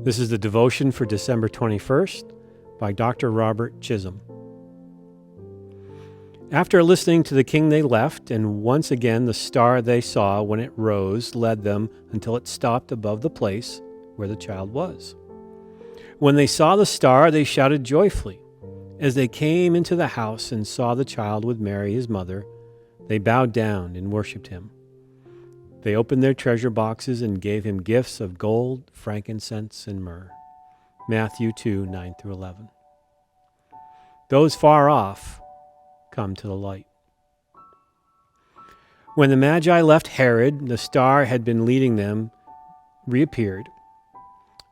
This is the devotion for December 21st by Dr. Robert Chisholm. After listening to the king they left, and once again the star they saw when it rose led them until it stopped above the place where the child was. When they saw the star, they shouted joyfully. As they came into the house and saw the child with Mary his mother, they bowed down and worshipped him. They opened their treasure boxes and gave him gifts of gold, frankincense, and myrrh. Matthew 2, 9-11. Those far off come to the light. When the Magi left Herod, the star had been leading them reappeared.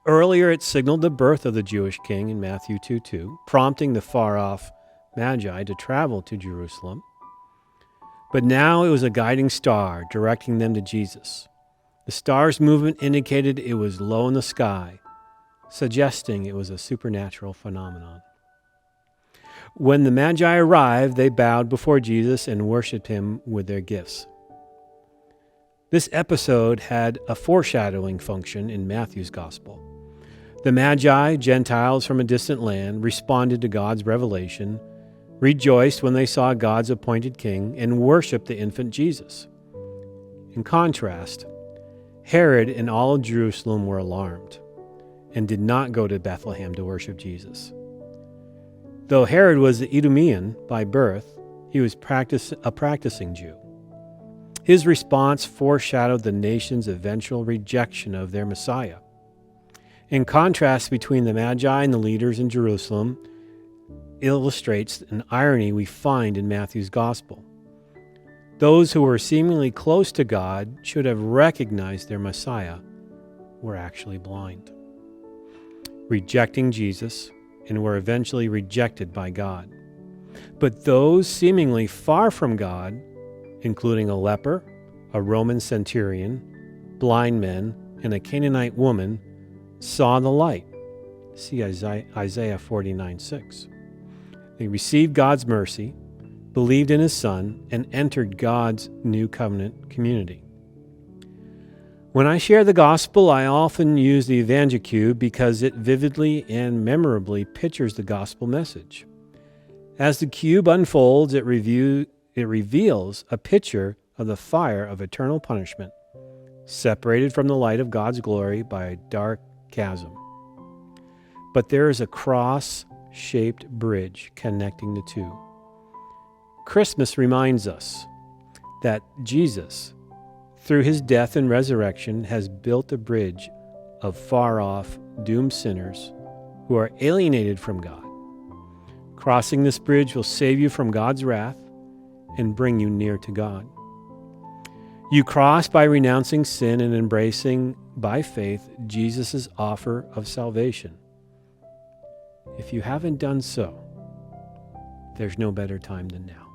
Earlier it signaled the birth of the Jewish king in Matthew 2:2, prompting the far-off Magi to travel to Jerusalem. But now it was a guiding star directing them to Jesus. The star's movement indicated it was low in the sky, suggesting it was a supernatural phenomenon. When the Magi arrived, they bowed before Jesus and worshipped him with their gifts. This episode had a foreshadowing function in Matthew's Gospel. The Magi, Gentiles from a distant land, responded to God's revelation, rejoiced when they saw God's appointed king, and worshipped the infant Jesus. In contrast, Herod and all of Jerusalem were alarmed and did not go to Bethlehem to worship Jesus. Though Herod was the Idumean by birth, he was a practicing Jew. His response foreshadowed the nation's eventual rejection of their Messiah. In contrast between the Magi and the leaders in Jerusalem illustrates an irony we find in Matthew's Gospel. Those who were seemingly close to God should have recognized their Messiah were actually blind, rejecting Jesus, and were eventually rejected by God. But those seemingly far from God, including a leper, a Roman centurion, blind men, and a Canaanite woman, saw the light. See Isaiah 49:6. They received God's mercy, believed in his Son, and entered God's new covenant community. When I share the gospel, I often use the Evangelium because it vividly and memorably pictures the gospel message. As the cube unfolds, it reveals a picture of the fire of eternal punishment, separated from the light of God's glory by a dark chasm. But there is a cross-shaped bridge connecting the two. Christmas reminds us that Jesus, through his death and resurrection, has built a bridge of far-off, doomed sinners who are alienated from God. Crossing this bridge will save you from God's wrath and bring you near to God. You cross by renouncing sin and embracing, by faith, Jesus' offer of salvation. If you haven't done so, there's no better time than now.